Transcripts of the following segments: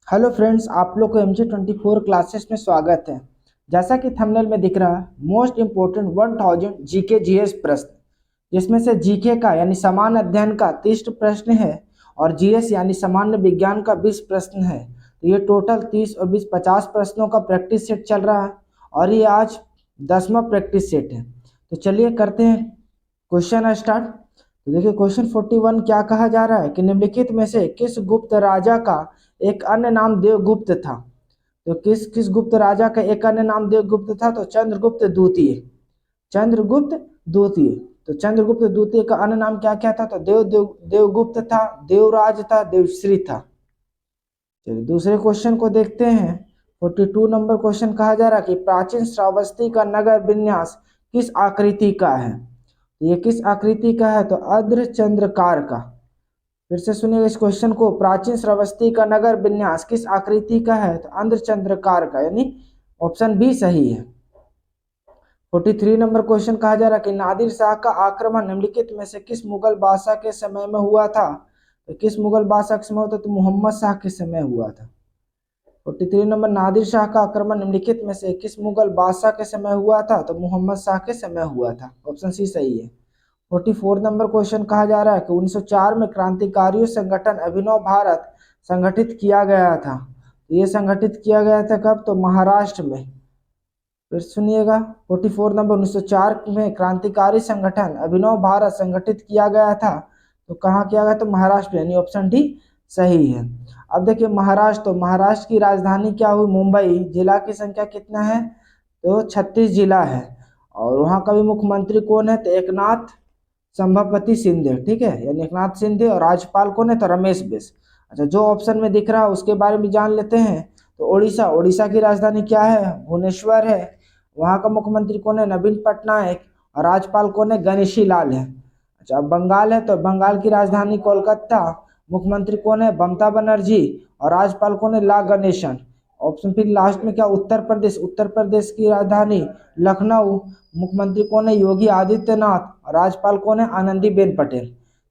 Hello friends, आप लोग को MG24 क्लासेस में स्वागत है। जैसा कि थंबनेल में दिख रहा है, मोस्ट इम्पोर्टेंट 1000 जीके जीएस प्रश्न, जिसमें से जीके का यानी सामान्य अध्ययन का 30 प्रश्न है और जीएस यानी सामान्य विज्ञान का 20 प्रश्न है। तो ये टोटल 30 और 20 50 प्रश्नों का प्रैक्टिस सेट चल रहा है और ये आज 10वां प्रैक्टिस सेट है। तो चलिए करते हैं क्वेश्चन स्टार्ट। तो देखिए क्वेश्चन 41 क्या कहा जा रहा है कि निम्नलिखित में से किस गुप्त राजा का एक अन्य नाम देवगुप्त था। तो किस किस गुप्त राजा का एक अन्य नाम देवगुप्त था? तो चंद्रगुप्त द्वितीय। चंद्रगुप्त द्वितीय। तो चंद्रगुप्त द्वितीय का अन्य नाम क्या क्या था? तो देवगुप्त था, देवराज था, देवश्री था। चलिए दूसरे क्वेश्चन को देखते हैं। 42 नंबर क्वेश्चन कहा जा रहा है कि प्राचीन श्रावस्ती का नगर विन्यास किस आकृति का है? तो ये किस आकृति का है? तो अर्ध चंद्राकार का। फिर से सुनिएगा इस क्वेश्चन को, प्राचीन श्रावस्ती का नगर विन्यास किस आकृति का है? तो अर्धचंद्राकार का, यानी ऑप्शन बी सही है। 43 नंबर क्वेश्चन कहा जा रहा है कि नादिर शाह का आक्रमण निम्नलिखित में से किस मुगल बादशाह के समय में हुआ था? तो किस मुगल बादशाह के समय हुआ था? तो मोहम्मद शाह के समय हुआ था। 43 नंबर, नादिर शाह का आक्रमण निम्नलिखित में से किस मुगल बादशाह के समय हुआ था? तो मोहम्मद शाह के समय हुआ था। ऑप्शन सी सही है। 44 नंबर क्वेश्चन कहा जा रहा है कि 1904 में क्रांतिकारियों संगठन अभिनव भारत संगठित किया गया था। तो ये संगठित किया गया था कब? तो महाराष्ट्र में। फिर सुनिएगा 44 नंबर, 1904 में क्रांतिकारी संगठन अभिनव भारत संगठित किया गया था। तो कहाँ किया गया? तो महाराष्ट्र, यानी ऑप्शन डी सही है। अब देखिए महाराष्ट्र, तो महाराष्ट्र की राजधानी क्या हुई? मुंबई। जिला की संख्या कितना है? तो 36 जिला है। और वहाँ का भी मुख्यमंत्री कौन है? तो एकनाथ संभापति शिंदे। ठीक है, यानी एकनाथ शिंदे। और राज्यपाल कौन है? तो रमेश बिस। अच्छा, जो ऑप्शन में दिख रहा है उसके बारे में जान लेते हैं। तो ओडिशा, ओडिशा की राजधानी क्या है? भुवनेश्वर है। वहाँ का मुख्यमंत्री कौन है? नवीन पटनायक। और राज्यपाल कौन है? गणेशी लाल है। अच्छा, अब बंगाल है, तो बंगाल की राजधानी कोलकाता। मुख्यमंत्री कौन है? ममता बनर्जी। और राज्यपाल कौन है? ला गणेशन। ऑप्शन फिर लास्ट में क्या? उत्तर प्रदेश, उत्तर प्रदेश की राजधानी लखनऊ। मुख्यमंत्री कौन है? योगी आदित्यनाथ। और राज्यपाल कौन है? आनंदीबेन पटेल।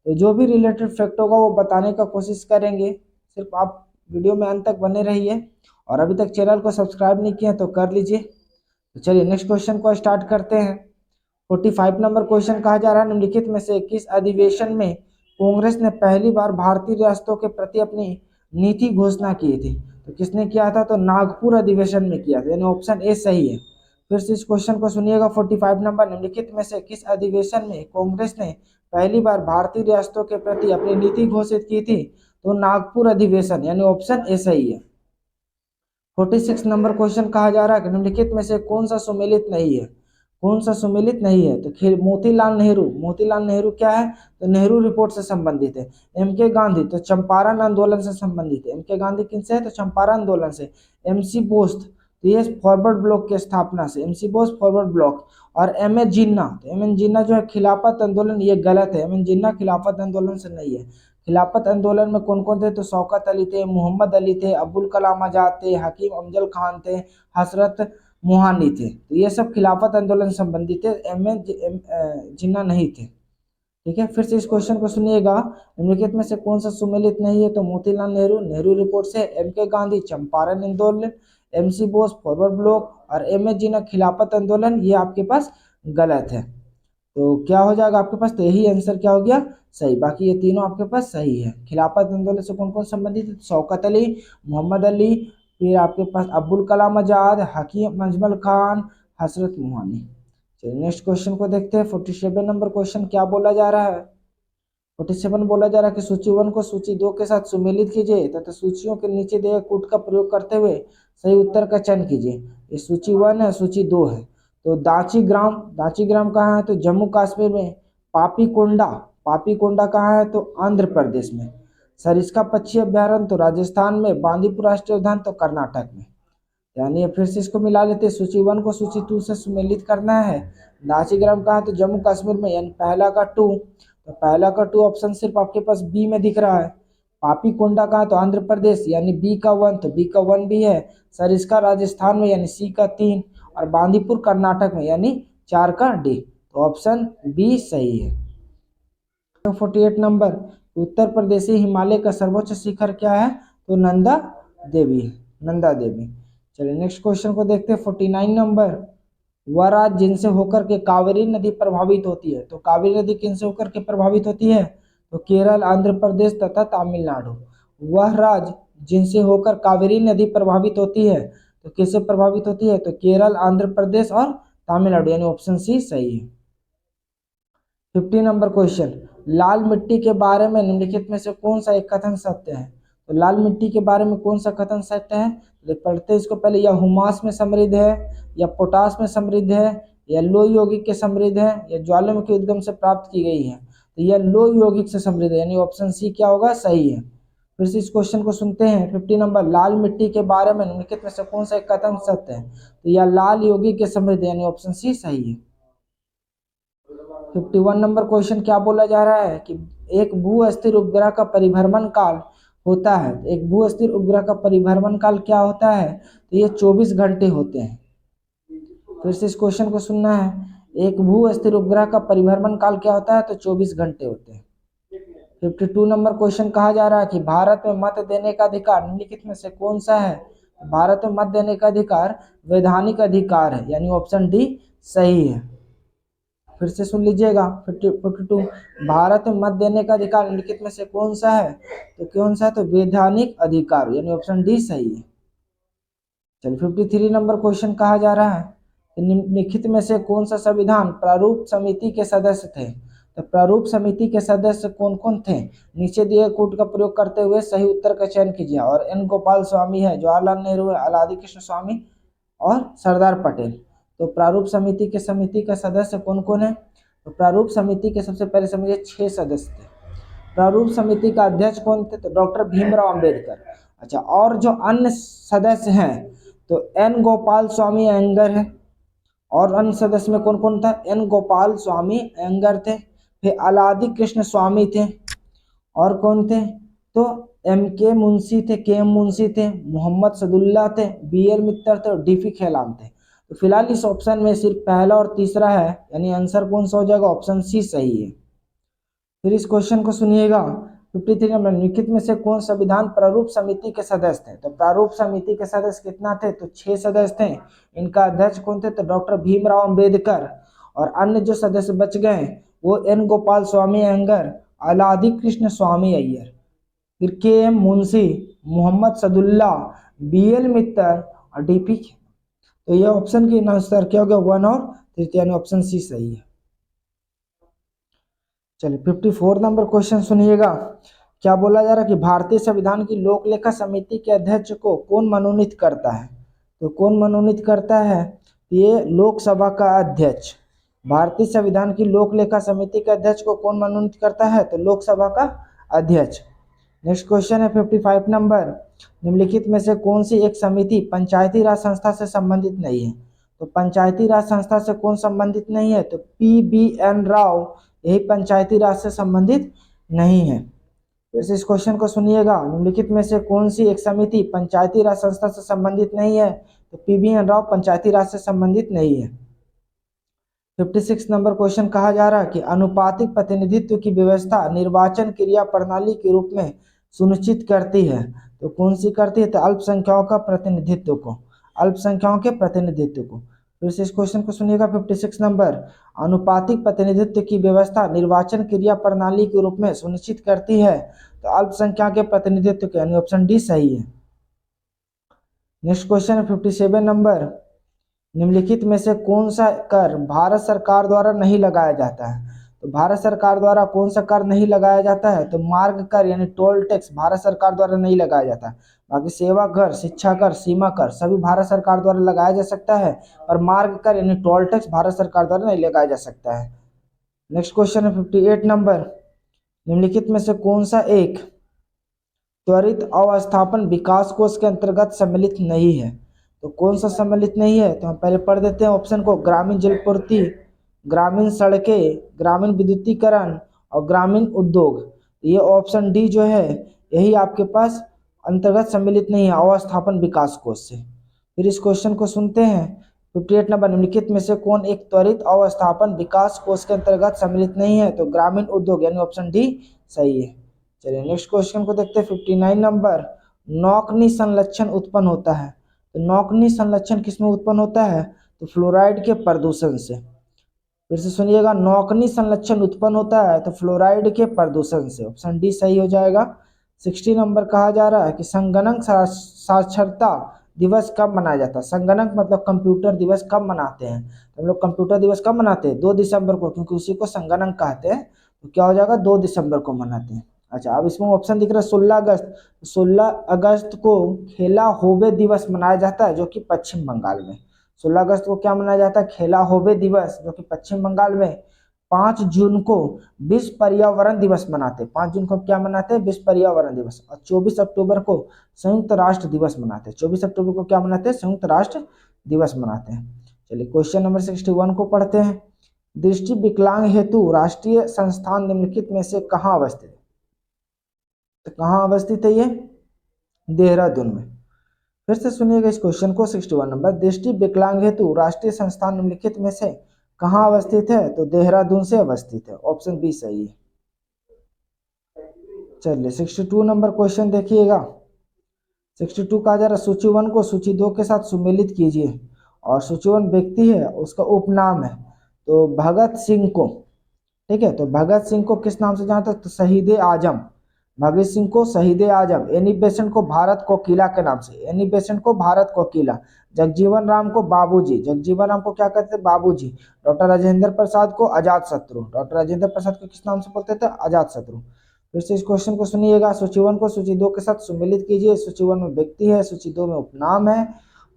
तो जो भी रिलेटेड फैक्ट होगा वो बताने का कोशिश करेंगे। सिर्फ आप वीडियो में अंत तक बने रहिए और अभी तक चैनल को सब्सक्राइब नहीं किया तो कर लीजिए। तो चलिए नेक्स्ट क्वेश्चन को स्टार्ट करते हैं। 45 नंबर क्वेश्चन कहा जा रहा है निम्नलिखित में से किस अधिवेशन में कांग्रेस ने पहली बार भारतीय रियासतों के प्रति अपनी नीति घोषणा की थी? तो किसने किया था? तो नागपुर अधिवेशन में किया था, यानी ऑप्शन ए सही है। फिर से इस क्वेश्चन को सुनिएगा। 45 नंबर, निम्नलिखित में से किस अधिवेशन में कांग्रेस ने पहली बार भारतीय रियासतों के प्रति अपनी नीति घोषित की थी? तो नागपुर अधिवेशन, यानी ऑप्शन ए सही है। 46 नंबर क्वेश्चन कहा जा रहा है कि निम्नलिखित में से कौन सा सुमेलित नहीं है? कौन सा सुमेलित नहीं है? तो खेल मोतीलाल नेहरू। मोतीलाल नेहरू क्या है? तो नेहरू रिपोर्ट से संबंधित है। एम के गांधी, तो चंपारण आंदोलन से संबंधित है। एम के गांधी किनसे है? तो चंपारण आंदोलन से। MC बोस, तो ये फॉरवर्ड ब्लॉक की स्थापना से। MC Bose forward block. और M.A. जिन्ना, तो M.A. जिन्ना जो है खिलाफत आंदोलन, ये गलत है। M.A. जिन्ना खिलाफत आंदोलन से नहीं है। खिलाफत आंदोलन में कौन कौन थे? तो शौकत अली थे, मोहम्मद अली थे, अब्दुल कलाम आजाद थे, हकीम अफजल खान थे, हसरत मोहानी थे। तो ये सब खिलाफत आंदोलन से संबंधित थे। जिन्ना नहीं थे। ठीक है, फिर से इस क्वेश्चन को सुनिएगा। निम्नलिखित में से कौन सा सुमेलित नहीं है? तो मोतीलाल नेहरू, नेहरू रिपोर्ट से। M.K. गांधी, चंपारण आंदोलन। MC Bose, forward block. और M.A. जिन्ना, खिलाफत आंदोलन। ये आपके पास गलत है। तो क्या हो जाएगा आपके पास? तो यही आंसर क्या हो गया? सही। बाकी ये तीनों आपके पास सही है। खिलाफत आंदोलन से कौन कौन संबंधित है? शौकत अली, मोहम्मद अली, फिर आपके पास अब्दुल कलाम आजाद, हकीम अजमल खान, हसरत मोहानी। चलिए नेक्स्ट क्वेश्चन को देखते हैं। 47 नंबर क्वेश्चन क्या बोला जा रहा है? 47 बोला जा रहा है कि सूची 1 को सूची 2 के साथ सुमेलित कीजिए तथा सूचियों के नीचे दिए कूट का प्रयोग करते हुए सही उत्तर का चयन कीजिए। ये सूची 1 है, सूची 2 है। तो दाची ग्राम कहाँ है? तो जम्मू कश्मीर में। पापीकोंडा, पापीकोंडा कहाँ है? तो आंध्र प्रदेश में। सरिस्का पक्षी अभ्यारण्य तो राजस्थान में। बांदीपुर राष्ट्रीय उद्यान तो कर्नाटक में। यानी फिर से इसको मिला लेते हैं। सूची 1 को सूची 2 से सुमेलित करना है। दाची ग्राम कहाँ है? तो जम्मू कश्मीर में, यानी पहला का 2। तो पहला का 2 ऑप्शन सिर्फ आपके पास बी में दिख रहा है। पापीकोंडा कहाँ? तो आंध्र प्रदेश, यानी बी का 1, तो बी का 1 भी है। सरिस्का राजस्थान में, यानी सी का 3। और बांदीपुर कर्नाटक में, यानी 4 का डी। तो ऑप्शन बी सही है। 48 नंबर, उत्तर प्रदेशी हिमालय का सर्वोच्च शिखर क्या है? तो नंदा देवी, नंदा देवी। चलिए नेक्स्ट क्वेश्चन को देखते हैं 49 नंबर। वह राज्य जिनसे होकर के कावेरी नदी प्रभावित होती है, तो कावेरी नदी किनसे होकर के प्रभावित होती है? तो केरल, आंध्र प्रदेश तथा तमिलनाडु। वह राज्य जिनसे होकर कावेरी नदी प्रभावित होती है, तो किससे प्रभावित होती है? तो केरल, आंध्र प्रदेश और तमिलनाडु, यानी ऑप्शन सी सही है। 50 नंबर क्वेश्चन। लाल मिट्टी के बारे में निम्नलिखित में से कौन सा एक कथन सत्य है? तो लाल मिट्टी के बारे में कौन सा कथन सत्य है? तो पढ़ते हैं इसको पहले। यह हुमास में समृद्ध है, या पोटास में समृद्ध है, या लोह यौगिक के समृद्ध है, या ज्वालामुखी उद्गम से प्राप्त की गई है? तो यह लोह यौगिक से समृद्ध है, यानी ऑप्शन सी क्या होगा? सही है। फिर से इस क्वेश्चन को सुनते हैं। 50 नंबर। लाल मिट्टी के बारे में निम्नलिखित में से कौन सा एक कथन सत्य है? तो यह लाल यौगिक के समृद्ध है, यानी ऑप्शन सी सही है। 51 नंबर क्वेश्चन क्या बोला जा रहा है कि एक भू अस्थिर उपग्रह का परिभ्रमण काल होता है। एक भू अस्थिर उपग्रह का परिभ्रमण काल क्या होता है? तो ये 24 घंटे होते हैं। फिर से इस क्वेश्चन को सुनना है। एक भू अस्थिर उपग्रह का परिभ्रमण काल क्या होता है? तो 24 घंटे होते हैं। 52 नंबर क्वेश्चन कहा जा रहा है कि भारत में मत देने का अधिकार निम्नलिखित में से कौन सा है? भारत में मत देने का अधिकार वैधानिक अधिकार है, यानी ऑप्शन डी सही है। फिर से सुन लीजिएगा। 52। भारत में मत देने का अधिकार निम्नलिखित में से कौन सा है? तो कौन सा है? तो वैधानिक अधिकार, यानी ऑप्शन डी सही है। चलिए 53 नंबर क्वेश्चन कहा जा रहा है कि निम्नलिखित में से कौन सा संविधान प्रारूप समिति के सदस्य थे? तो प्रारूप समिति के सदस्य कौन कौन थे? नीचे दिए कोड का प्रयोग करते हुए सही उत्तर का चयन कीजिए। और एन गोपाल स्वामी है, जवाहरलाल नेहरू है, अलादी कृष्ण स्वामी और सरदार पटेल। तो प्रारूप समिति के सदस्य कौन कौन है? तो प्रारूप समिति के सबसे पहले समझिए 6 सदस्य थे। प्रारूप समिति का अध्यक्ष कौन थे? तो डॉक्टर भीमराव अंबेडकर। अच्छा, और जो अन्य सदस्य हैं तो एन गोपाल स्वामी अयंगर है। और अन्य सदस्य में कौन कौन था? एन गोपाल स्वामी अयंगर थे, फिर अलादी कृष्ण स्वामी थे, और कौन थे? तो एम के मुंशी थे, के एम मुंशी थे, मोहम्मद सदुल्ला थे, बी एल मित्तर थे और डी पी खेलाम थे। तो फिलहाल इस ऑप्शन में सिर्फ पहला और तीसरा है, यानी आंसर कौन सा हो जाएगा? ऑप्शन सी सही है। फिर इस क्वेश्चन को सुनिएगा। 53 नंबर। निम्नलिखित में से कौन संविधान प्रारूप समिति के सदस्य थे? तो प्रारूप समिति के सदस्य कितना थे? तो 6 सदस्य थे। इनका अध्यक्ष कौन थे? तो डॉक्टर भीमराव अंबेडकर। और अन्य जो सदस्य बच गए वो N Gopalaswami Ayyangar, Alladi Krishnaswami Ayyar, फिर K M Munshi, Mohammad Saadulla, B L Mitter और डी पी। तो ये ऑप्शन के आंसर क्या हो गया? 1 और 3, यानी ऑप्शन सी सही है। चलिए 54 नंबर क्वेश्चन सुनिएगा। क्या बोला जा रहा है कि भारतीय संविधान की लोक लेखा समिति के अध्यक्ष को कौन मनोनीत करता है? तो कौन मनोनीत करता है? ये लोकसभा का अध्यक्ष। भारतीय संविधान की लोक लेखा समिति के अध्यक्ष को कौन मनोनीत करता है? तो लोकसभा का अध्यक्ष। नेक्स्ट क्वेश्चन है 55 नंबर। निम्नलिखित में से कौन सी एक समिति पंचायती राज संस्था से संबंधित नहीं है? तो पंचायती राज संस्था से कौन संबंधित नहीं है? तो पी बी एन राव, यही पंचायती राज से संबंधित नहीं है। फिर से इस क्वेश्चन को सुनिएगा। निम्नलिखित में से कौन सी एक समिति पंचायती राज संस्था से संबंधित नहीं है? तो पी बी एन राव पंचायती राज से संबंधित नहीं है। 56 नंबर क्वेश्चन कहा जा रहा है कि अनुपातिक प्रतिनिधित्व की व्यवस्था निर्वाचन क्रिया प्रणाली के रूप में सुनिश्चित करती है। तो कौन सी करती है? तो अल्पसंख्यकों का प्रतिनिधित्व को, अल्पसंख्यकों के प्रतिनिधित्व को। फिर से इस क्वेश्चन को सुनिएगा। 56 नंबर। अनुपातिक प्रतिनिधित्व की व्यवस्था निर्वाचन क्रिया प्रणाली के रूप में सुनिश्चित करती है, तो अल्पसंख्यक के प्रतिनिधित्व के, यानी ऑप्शन डी सही है। नेक्स्ट क्वेश्चन है 57 नंबर। निम्नलिखित में से कौन सा कर भारत सरकार द्वारा नहीं लगाया जाता है? तो भारत सरकार द्वारा कौन सा कर नहीं लगाया जाता है? तो मार्ग कर, यानी टोल टैक्स भारत सरकार द्वारा नहीं लगाया जाता। बाकी सेवा कर, शिक्षा कर, सीमा कर सभी भारत सरकार द्वारा लगाया जा सकता है, और मार्ग कर यानी टोल टैक्स भारत सरकार द्वारा नहीं लगाया जा सकता है। नेक्स्ट क्वेश्चन है 58 नंबर। निम्नलिखित में से कौन सा एक त्वरित अवस्थापन विकास कोष के अंतर्गत सम्मिलित नहीं है? तो कौन सा सम्मिलित नहीं है? तो हम पहले पढ़ देते हैं ऑप्शन को। ग्रामीण जलपूर्ति, ग्रामीण सड़कें, ग्रामीण विद्युतीकरण और ग्रामीण उद्योग। ये ऑप्शन डी जो है यही आपके पास अंतर्गत सम्मिलित नहीं है अवस्थापन विकास कोष से। फिर इस क्वेश्चन को सुनते हैं। 58 नंबर। निम्नलिखित में से कौन एक त्वरित अवस्थापन विकास कोष के अंतर्गत सम्मिलित नहीं है? तो ग्रामीण उद्योग, यानी ऑप्शन डी सही है। चलिए नेक्स्ट क्वेश्चन को देखते हैं 59 नंबर। नौकनी संलक्षण उत्पन्न होता है? तो नौकनी संलक्षण किसमें उत्पन्न होता है? तो फ्लोराइड के प्रदूषण से। फिर से सुनिएगा, नौकनी संलक्षण उत्पन्न होता है तो फ्लोराइड के प्रदूषण से। ऑप्शन डी सही हो जाएगा। 60 नंबर कहा जा रहा है कि संगणक साक्षरता दिवस कब मनाया जाता है? संगणक मतलब कंप्यूटर दिवस कब मनाते हैं? तो हम लोग कंप्यूटर दिवस कब मनाते हैं? 2 दिसंबर को, क्योंकि उसी को संगणक कहते हैं। तो क्या हो जाएगा? 2 दिसंबर को मनाते हैं। अच्छा, अब इसमें ऑप्शन दिख रहा है 16 अगस्त। 16 अगस्त को खेला होबे दिवस मनाया जाता है, जो कि पश्चिम बंगाल में। 16 अगस्त को क्या मनाया जाता है? खेला होबे दिवस, जो कि पश्चिम बंगाल में। 5 जून को विश्व पर्यावरण दिवस मनाते हैं। 5 जून को क्या मनाते हैं? विश्व पर्यावरण दिवस। और 24 अक्टूबर को संयुक्त राष्ट्र दिवस मनाते हैं। 24 अक्टूबर को क्या मनाते हैं? संयुक्त राष्ट्र दिवस मनाते हैं। चलिए क्वेश्चन नंबर 61 को पढ़ते हैं। दृष्टि विकलांग हेतु राष्ट्रीय संस्थान निम्नलिखित में से कहाँ अवस्थित है? तो कहाँ अवस्थित है ये? देहरादून में। फिर से सुनिएगा इस क्वेश्चन को। 61 नंबर, दृष्टि विकलांग हेतु राष्ट्रीय संस्थान निम्नलिखित में से कहाँ अवस्थित है? तो देहरादून से अवस्थित है। ऑप्शन बी सही है। चलिए 62 नंबर क्वेश्चन देखिएगा। 62 कहा जा रहा है सूची 1 को सूची 2 के साथ सुमेलित कीजिए। और सूची 1 व्यक्ति है, उसका उपनाम है तो भगत सिंह को। ठीक है, तो भगत सिंह को किस नाम से जानते हैं? तो शहीद आजम। भगत सिंह को शहीद आजम। एनी बेसेंट को भारत कोकिला के नाम से। एनी बेसेंट को भारत कोकिला। जगजीवन राम को बाबूजी। जगजीवन राम को क्या कहते थे? बाबूजी। डॉक्टर राजेंद्र प्रसाद को अजात शत्रु। डॉक्टर राजेंद्र प्रसाद को किस नाम से बोलते थे? अजात शत्रु। फिर से इस क्वेश्चन को सुनिएगा। सूची 1 को सूची 2 के साथ सुमेलित कीजिए। सूची 1 में व्यक्ति है, सूची 2 में उपनाम है।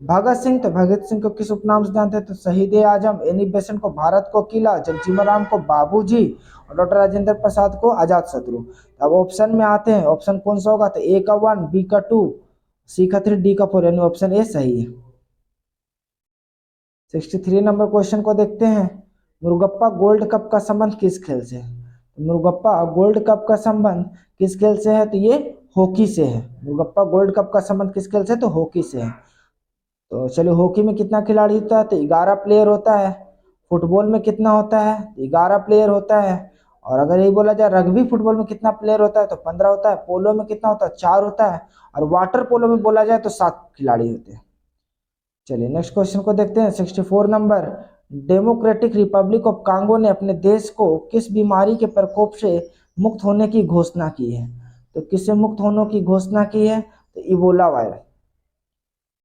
भगत सिंह, तो भगत सिंह को किस उपनाम से जानते हैं? तो शहीद आजम। एनी बेसेंट को भारत को किला। जगजीवन राम को बाबूजी। और डॉक्टर राजेंद्र प्रसाद को आजाद शत्रु। अब ऑप्शन में आते हैं, ऑप्शन कौन सा होगा? तो ए का 1, बी का 2, सी का 3, डी का 4, यानी ऑप्शन ए सही है। 63 नंबर क्वेश्चन को देखते हैं। मुरुगप्पा गोल्ड कप का संबंध किस खेल से है? मुरुगप्पा गोल्ड कप का संबंध किस खेल से है? तो ये हॉकी से है। मुरुगप्पा गोल्ड कप का संबंध किस खेल से? तो हॉकी से है। तो चलिए, हॉकी में कितना खिलाड़ी होता है? तो 11 प्लेयर होता है। फुटबॉल में कितना होता है? 11 प्लेयर होता है। और अगर यही बोला जाए रग्बी फुटबॉल में कितना प्लेयर होता है? तो 15 होता है। पोलो में कितना होता है? 4 होता है। और वाटर पोलो में बोला जाए तो 7 खिलाड़ी होते हैं। चलिए नेक्स्ट क्वेश्चन को देखते हैं। 64 number, democratic Republic of Congo ने अपने देश को किस बीमारी के प्रकोप से मुक्त होने की घोषणा की है? तो किससे मुक्त होने की घोषणा की है? तो इबोला वायरस।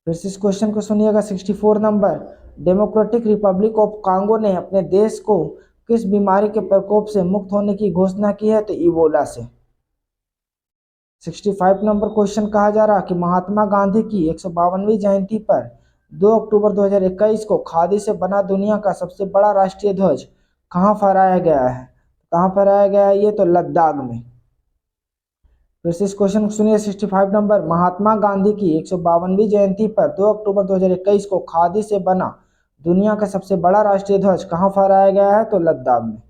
फिर से इस क्वेश्चन को सुनिएगा। 64 number, democratic Republic of Congo ने अपने देश को किस बीमारी के प्रकोप से मुक्त होने की घोषणा की है? तो इबोला से। 65 नंबर क्वेश्चन कहा जा रहा कि महात्मा गांधी की 152वीं जयंती पर 2 अक्टूबर 2021 को खादी से बना दुनिया का सबसे बड़ा राष्ट्रीय ध्वज कहाँ फहराया गया है? कहाँ फहराया गया है? ये तो लद्दाख में। फिर से इस क्वेश्चन को सुनिए। 65 नंबर, महात्मा गांधी की 152वीं जयंती पर 2 अक्टूबर 2021 को खादी से बना दुनिया का सबसे बड़ा राष्ट्रीय ध्वज कहाँ फहराया गया है? तो लद्दाख में।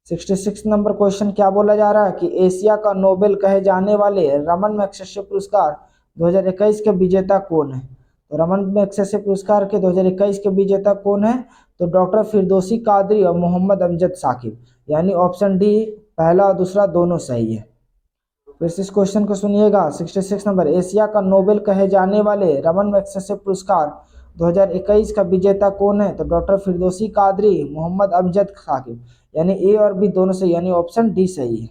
66 नंबर क्वेश्चन क्या बोला जा रहा है कि एशिया का नोबेल कहे जाने वाले रमन मैग्सेसे पुरस्कार 2021 के विजेता कौन है? तो रमन मैग्सेसे पुरस्कार के 2021 के विजेता कौन है? तो डॉक्टर फिरदौसी कादरी और मोहम्मद अमजद साकिब, यानी ऑप्शन डी पहला और दूसरा दोनों सही है। फिर से इस क्वेश्चन को सुनिएगा। 66 नंबर, एशिया का नोबेल कहे जाने वाले रमन मैग्सेसे पुरस्कार 2021 का विजेता कौन है? तो डॉक्टर फिरदौसी कादरी, मोहम्मद अमजद साकिब, यानी ए और बी दोनों सही, यानी ऑप्शन डी सही है।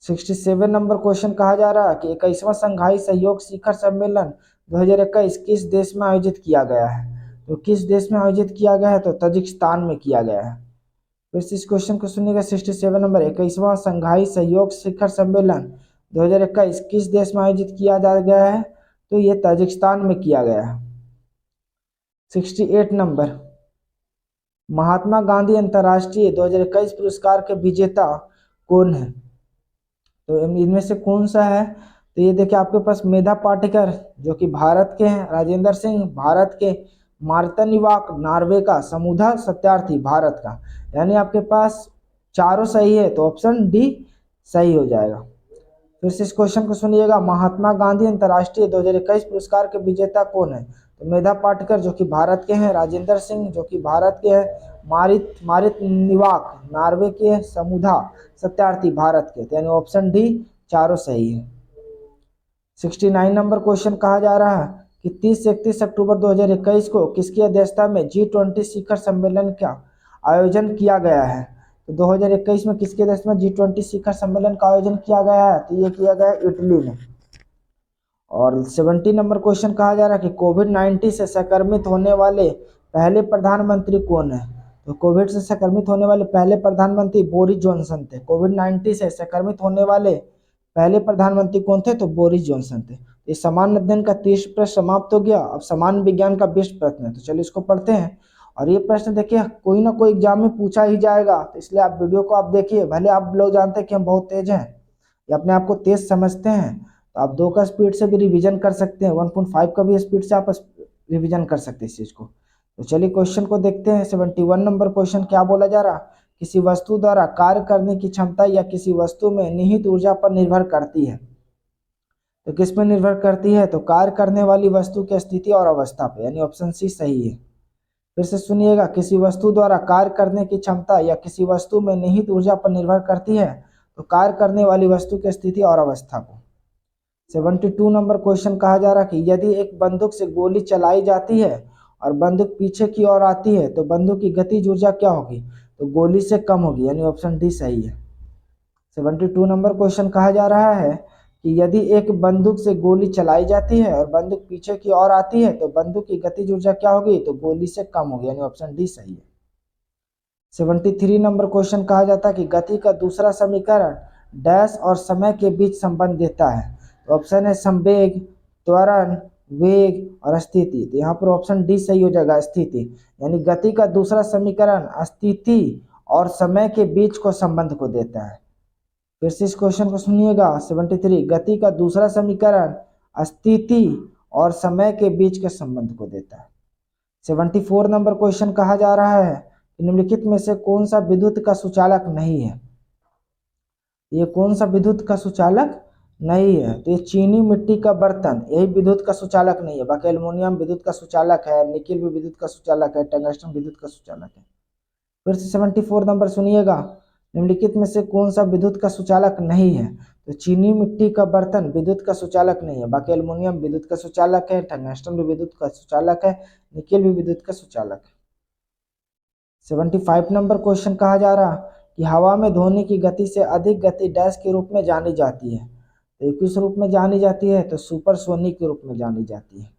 67 नंबर क्वेश्चन कहा जा रहा है कि 21वां संघाई सहयोग शिखर सम्मेलन 2021 किस देश में आयोजित किया गया है? तो किस देश में आयोजित किया गया है? तो तजिकिस्तान में किया गया है। फिर से इस क्वेश्चन को सुनिएगा। 67 नंबर, 21वां संघाई सहयोग शिखर सम्मेलन 2021 किस देश में आयोजित किया जा गया है? तो ये तजिकिस्तान में किया गया है। 68 नंबर, महात्मा गांधी अंतर्राष्ट्रीय 2021 पुरस्कार के विजेता कौन है? तो इनमें से कौन सा है? तो ये देखिए आपके पास मेधा पाटेकर जो कि भारत के हैं, राजेंद्र सिंह भारत के, मार्तन निवाक नॉर्वे का, समुधा सत्यार्थी भारत का, यानी आपके पास चारों सही है। तो ऑप्शन डी सही हो जाएगा। फिर से इस क्वेश्चन को सुनिएगा। महात्मा गांधी अंतर्राष्ट्रीय 2021 पुरस्कार के विजेता कौन है? तो मेधा पाटकर जो कि भारत के हैं, राजेंद्र सिंह जो कि भारत के हैं, मारित मारित निवाक नॉर्वे के, समुधा सत्यार्थी भारत के, तो यानी ऑप्शन डी चारों सही है। 69 नंबर क्वेश्चन कहा जा रहा है कि 30 से 31 अक्टूबर 2021 को किसकी अध्यक्षता में G20 शिखर सम्मेलन का आयोजन किया गया है। तो 2021 में किसकी अध्यक्षता में G20 शिखर सम्मेलन का आयोजन किया गया है, तो ये किया गया इटली में। और 70 नंबर क्वेश्चन कहा जा रहा है कि कोविड-19 से संक्रमित होने वाले पहले प्रधानमंत्री कौन है। तो कोविड से संक्रमित होने वाले पहले प्रधानमंत्री बोरिस जॉनसन थे। कोविड-19 से संक्रमित होने वाले पहले प्रधानमंत्री कौन थे, तो बोरिस जॉनसन थे। ये सामान्य अध्ययन का 30 प्रश्न समाप्त हो गया। अब सामान्य विज्ञान का 20 प्रश्न है, तो चलिए इसको पढ़ते हैं। और ये प्रश्न देखिए कोई ना कोई एग्जाम में पूछा ही जाएगा, तो इसलिए आप वीडियो को आप देखिए। भले आप लोग जानते हैं कि हम बहुत तेज हैं या अपने आप को तेज समझते हैं, तो आप 2 का स्पीड से भी रिवीजन कर सकते हैं, 1.5 का भी स्पीड से आप रिवीजन कर सकते हैं इस चीज को। तो चलिए क्वेश्चन को देखते हैं। 71 नंबर क्वेश्चन क्या बोला जा रहा, किसी वस्तु द्वारा कार्य करने की क्षमता या किसी वस्तु में निहित ऊर्जा पर निर्भर करती है। तो किस पर निर्भर करती है, तो कार्य करने वाली वस्तु की स्थिति और अवस्था पे, यानी ऑप्शन सी सही है। फिर से सुनिएगा, किसी वस्तु द्वारा कार्य करने की क्षमता या किसी वस्तु में निहित ऊर्जा पर निर्भर करती है, तो कार्य करने वाली वस्तु की स्थिति और अवस्था को। 72 नंबर क्वेश्चन कहा जा रहा है कि यदि एक बंदूक से गोली चलाई जाती है और बंदूक पीछे की ओर आती है, तो बंदूक की गतिज ऊर्जा क्या होगी, तो गोली से कम होगी, यानी ऑप्शन डी सही है। 72 नंबर क्वेश्चन कहा जा रहा है कि यदि एक बंदूक से गोली चलाई जाती है और बंदूक पीछे की ओर आती है, तो बंदूक की गतिज ऊर्जा क्या होगी, तो गोली से कम होगी, यानी ऑप्शन डी सही है। 73 नंबर क्वेश्चन कहा जाता है कि गति का दूसरा समीकरण डैश और समय के बीच संबंध देता है। तो ऑप्शन है संवेग, त्वरण, वेग और स्थिति। तो यहाँ पर ऑप्शन डी सही हो जाएगा, स्थिति। यानी गति का दूसरा समीकरण स्थिति और समय के बीच को संबंध को देता है। फिर से इस क्वेश्चन को सुनिएगा। 73 गति का दूसरा समीकरण स्थिति और समय के बीच के संबंध को देता है। 74 नंबर क्वेश्चन कहा जा रहा है कि निम्नलिखित में से कौन सा विद्युत का सुचालक नहीं है। ये कौन सा विद्युत का सुचालक नहीं है, तो ये चीनी मिट्टी का बर्तन, यही विद्युत का सुचालक नहीं है। बाकी एल्युमिनियम विद्युत का सुचालक है, निकिल भी विद्युत का सुचालक है, टंगस्टन विद्युत का सुचालक है। फिर से 74 नंबर सुनिएगा, निम्नलिखित में से कौन सा विद्युत का सुचालक नहीं है, तो चीनी मिट्टी का बर्तन विद्युत का सुचालक नहीं है। बाकी एल्युमिनियम विद्युत का सुचालक है, टंगस्टन भी विद्युत का सुचालक है, निकिल भी विद्युत का सुचालक है। 75 नंबर क्वेश्चन कहा जा रहा कि हवा में ध्वनि की गति से अधिक गति डैश के रूप में जानी जाती है। तो किस रूप में जानी जाती है, तो सुपरसोनिक के रूप में जानी जाती है।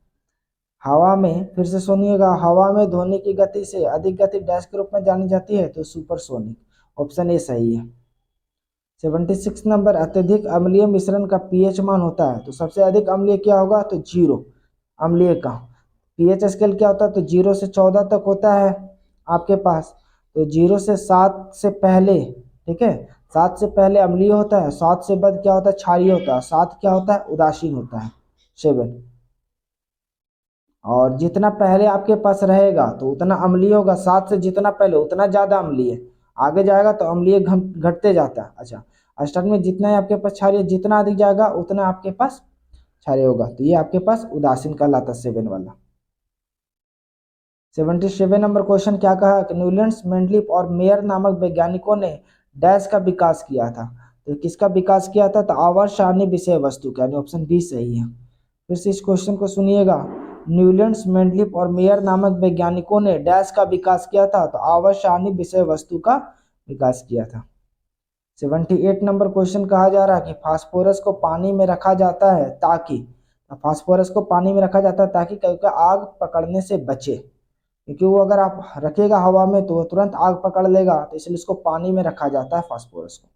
हवा में, फिर से सुनिएगा, हवा में ध्वनि की गति से अधिक गति डैश के रूप में जानी जाती है, तो सुपरसोनिक। ऑप्शन ए सही है। 76 नंबर अत्यधिक अम्लीय मिश्रण का पीएच मान होता है। तो सबसे अधिक अम्लीय क्या होगा, तो 0 अम्लीय का पीएच स्केल क्या होता है, तो 0 से 14 तक होता है आपके पास। तो 0 से 7 से पहले, ठीक है, 7 से पहले अम्लीय होता है, 7 से बाद क्या होता है, क्षारीय होता है, 7 क्या होता है, उदासीन होता है, 7। और जितना पहले आपके पास रहेगा तो उतना अम्लीय होगा, 7 से जितना पहले उतना ज्यादा अम्लीय, आगे जाएगा तो अम्लीय घटते जाता है। अच्छा, स्टार्ट में जितना ही आपके पास क्षारीय, जितना अधिक जाएगा उतना आपके पास क्षारीय होगा, तो ये आपके पास उदासीन कहलाता है 7 वाला। 77 नंबर क्वेश्चन क्या कहा कि न्यूलैंड्स, मेंडलीफ और मेयर नामक वैज्ञानिकों ने डैश का विकास किया था। तो किसका विकास किया था, तो आवर्त सारणी विषय वस्तु का, यानी ऑप्शन बी सही है। फिर से इस क्वेश्चन को सुनिएगा, न्यूलैंड्स, मेंडलीफ और मेयर नामक वैज्ञानिकों ने डैश का विकास किया था, तो आवर्त सारणी विषय वस्तु का विकास किया था। 78 नंबर क्वेश्चन कहा जा रहा है कि फास्फोरस को पानी में रखा जाता है ताकि, फास्फोरस को पानी में रखा जाता है ताकि क्योंकि आग पकड़ने से बचे, क्योंकि वो अगर आप रखेगा हवा में तो वो तुरंत आग पकड़ लेगा, तो इसलिए इसको पानी में रखा जाता है फास्फोरस को।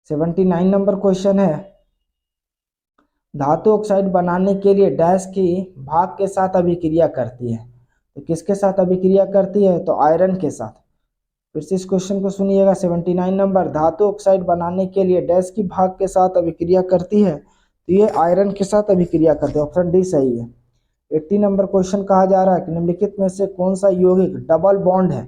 79 नंबर क्वेश्चन है, धातु ऑक्साइड बनाने के लिए डैश की भाग के साथ अभिक्रिया करती है। तो किसके साथ अभिक्रिया करती है, तो आयरन के साथ। फिर से इस क्वेश्चन को सुनिएगा। 79 नंबर, धातु ऑक्साइड बनाने के लिए डैश की भाग के साथ अभिक्रिया करती है, तो ये आयरन के साथ अभिक्रिया करते हैं, ऑप्शन डी सही है। 80 नंबर क्वेश्चन कहा जा रहा है कि निम्नलिखित में से कौन सा यौगिक डबल बॉन्ड है।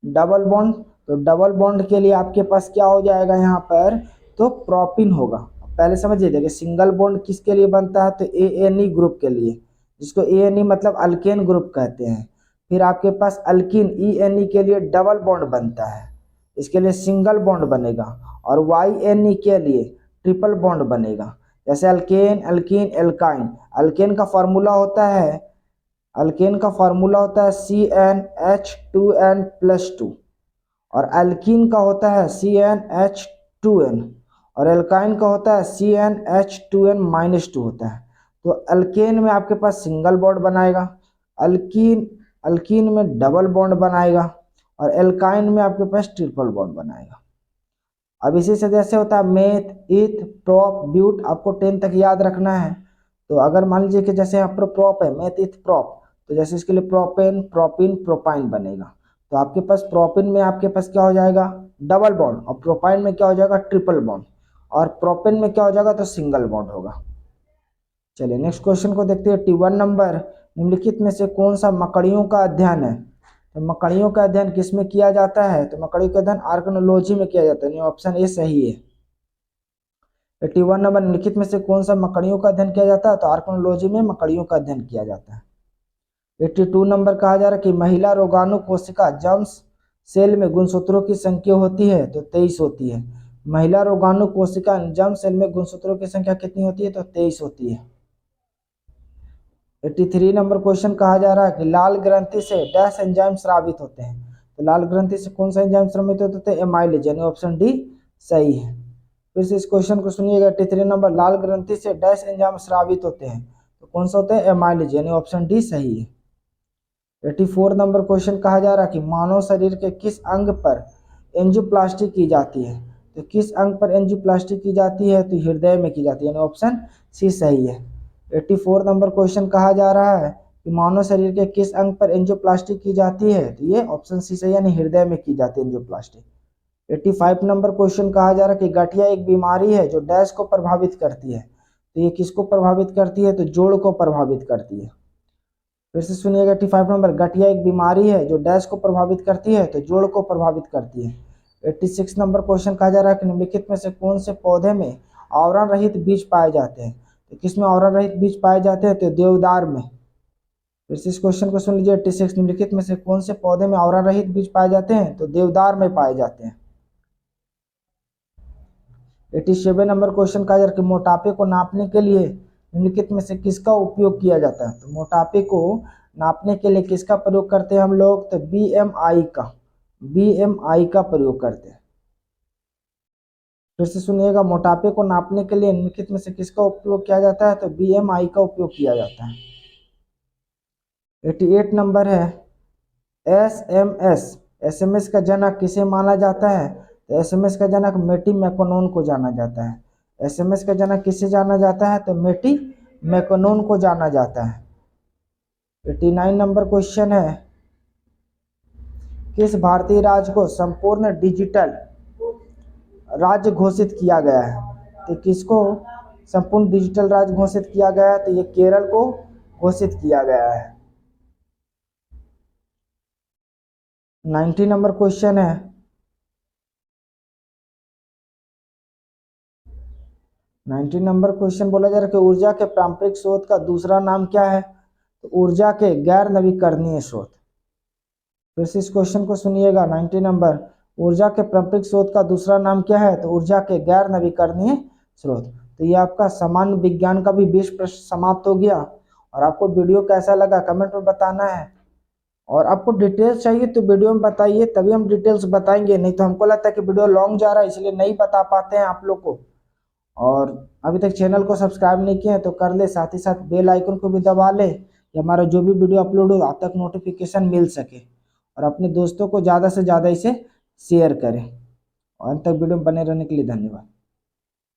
डबल बॉन्ड, तो डबल बॉन्ड के लिए आपके पास क्या हो जाएगा यहाँ पर, तो प्रोपिन होगा। पहले समझिए, देखिए सिंगल बॉन्ड किसके लिए बनता है, तो एएनई ग्रुप के लिए, जिसको एएनई मतलब अल्केन ग्रुप कहते हैं। फिर आपके पास अल्किन ईएनई के लिए डबल बॉन्ड बनता है, इसके लिए सिंगल बॉन्ड बनेगा। और वाईएनई के लिए ट्रिपल बॉन्ड बनेगा। जैसे अल्केन, एल्कीन, एल्काइन। अल्केन का फॉर्मूला होता है CnH2n+2 और एल्कीन का होता है CnH2n और एल्काइन का होता है CnH2n-2 होता है। तो अल्केन में आपके पास सिंगल बॉन्ड बनाएगा, अल्कीन अल्कीन में डबल बॉन्ड बनाएगा और एल्काइन में आपके पास ट्रिपल बॉन्ड बनाएगा। अब इसी से जैसे होता है मेथ, ईथ, प्रोप, ब्यूट, आपको 10 तक याद रखना है। तो अगर मान लीजिए कि जैसे यहाँ पर प्रोप है, मेथ, ईथ, प्रोप, तो जैसे इसके लिए प्रोपेन, प्रोपिन, प्रोपाइन बनेगा। तो आपके पास प्रोपिन में आपके पास क्या हो जाएगा, डबल बॉन्ड, और प्रोपाइन में क्या हो जाएगा, ट्रिपल बॉन्ड, और प्रोपेन में क्या हो जाएगा, तो सिंगल बॉन्ड होगा। चलिए नेक्स्ट क्वेश्चन को देखते हैं। 81 नंबर, निम्नलिखित में से कौन सा मकड़ियों का अध्ययन है? तो मकड़ियों का अध्ययन किस में किया जाता है? तो मकड़ियों का अध्ययन आर्कनोलॉजी में किया जाता है। ऑप्शन ए सही है। 81 नंबर, निम्नलिखित में से कौन सा मकड़ियों का अध्ययन किया जाता है? तो आर्कनोलॉजी में मकड़ियों का अध्ययन किया जाता है। 82 नंबर, कहा जा रहा है कि महिला रोगाणु कोशिका जर्म्स सेल में गुणसूत्रों की संख्या होती है? तो 23 होती है। महिला रोगाणु कोशिका जर्म सेल में गुणसूत्रों की संख्या कितनी होती है? तो 23 होती है। 83 नंबर क्वेश्चन, कहा जा रहा है कि लाल ग्रंथि से डैश एंजाइम स्रावित होते हैं? तो लाल ग्रंथि से कौन सा एंजाइम स्रावित होते हैं? एमाइलेज, यानी ऑप्शन डी सही है। फिर से इस क्वेश्चन को सुनिएगा। 83 नंबर, लाल ग्रंथि से डैश एंजाइम स्रावित होते हैं? तो कौन सा होता है? एमाइलेज, यानी ऑप्शन डी सही है। 84 नंबर क्वेश्चन, कहा जा रहा है कि मानव शरीर के किस अंग पर एंजियोप्लास्टी की जाती है? तो किस अंग पर एंजियोप्लास्टी की जाती है? तो हृदय में की जाती है, यानी ऑप्शन सी सही है। 84 नंबर क्वेश्चन, कहा जा रहा है कि मानव शरीर के किस अंग पर एंजियोप्लास्टी की जाती है? तो ये ऑप्शन सी सही है, यानी हृदय में की जाती है एंजियोप्लास्टी। 85 नंबर क्वेश्चन, कहा जा रहा है कि गठिया एक बीमारी है जो डैश को प्रभावित करती है? तो ये किसको प्रभावित करती है? तो जोड़ को प्रभावित करती है। फिर से सुनिएगा। 85 नंबर, गठिया एक बीमारी है जो डैश को प्रभावित करती है? तो जोड़ को प्रभावित करती है। 86 नंबर क्वेश्चन, कहा जा रहा है कि निम्नलिखित में से कौन से पौधे में आवरण रहित बीज पाए जाते हैं? तो किसमें आवरण रहित बीज पाए जाते हैं? तो देवदार में। फिर से इस क्वेश्चन को सुन लीजिए। 86, निम्नलिखित में से कौन से पौधे में आवरण रहित बीज पाए जाते हैं? तो देवदार में पाए जाते हैं। 87 नंबर क्वेश्चन, कहा जा रहा है कि मोटापे को नापने के लिए निम्नलिखित में से किसका उपयोग किया जाता है? तो मोटापे को नापने के लिए किसका प्रयोग करते हैं हम लोग? तो बीएमआई का प्रयोग करते हैं। फिर से सुनिएगा। मोटापे को नापने के लिए निम्नलिखित में से किसका उपयोग किया जाता है? तो बीएमआई का उपयोग किया जाता है। 88 नंबर है, एसएमएस का जनक किसे माना जाता है? तो एसएमएस का जनक मेटी मैकोनोन को जाना जाता है। एसएमएस का जनक किसे जाना जाता है? तो मेटी मैकोनोन को जाना जाता है। 89 नंबर क्वेश्चन है, किस भारतीय राज्य को संपूर्ण डिजिटल राज्य घोषित किया गया है? तो किसको संपूर्ण डिजिटल राज्य घोषित किया गया है? तो ये केरल को घोषित किया गया है। 90 नंबर क्वेश्चन है, 90 नंबर क्वेश्चन बोला जा रहा है कि ऊर्जा के पारंपरिक स्रोत का दूसरा नाम क्या है? तो ऊर्जा के गैर नवीकरणीय स्रोत। फिर से इस क्वेश्चन को सुनिएगा। 90 नंबर, ऊर्जा के पारंपरिक स्रोत का दूसरा नाम क्या है? तो ऊर्जा के गैर नवीकरणीय स्रोत। तो ये आपका सामान्य विज्ञान का भी 20 प्रश्न समाप्त हो गया। और आपको वीडियो कैसा लगा कमेंट में बताना है। और आपको डिटेल्स चाहिए तो वीडियो में बताइए, तभी हम डिटेल्स बताएंगे। नहीं तो हमको लगता है कि वीडियो लॉन्ग जा रहा है, इसलिए नहीं बता पाते हैं आप लोग को। और अभी तक चैनल को सब्सक्राइब नहीं किए हैं तो कर ले, साथ ही साथ बेल आइकन को भी दबा ले कि हमारा जो भी वीडियो अपलोड हो आप तक नोटिफिकेशन मिल सके। और अपने दोस्तों को ज़्यादा से ज़्यादा इसे शेयर करें। और अंत तक वीडियो में बने रहने के लिए धन्यवाद।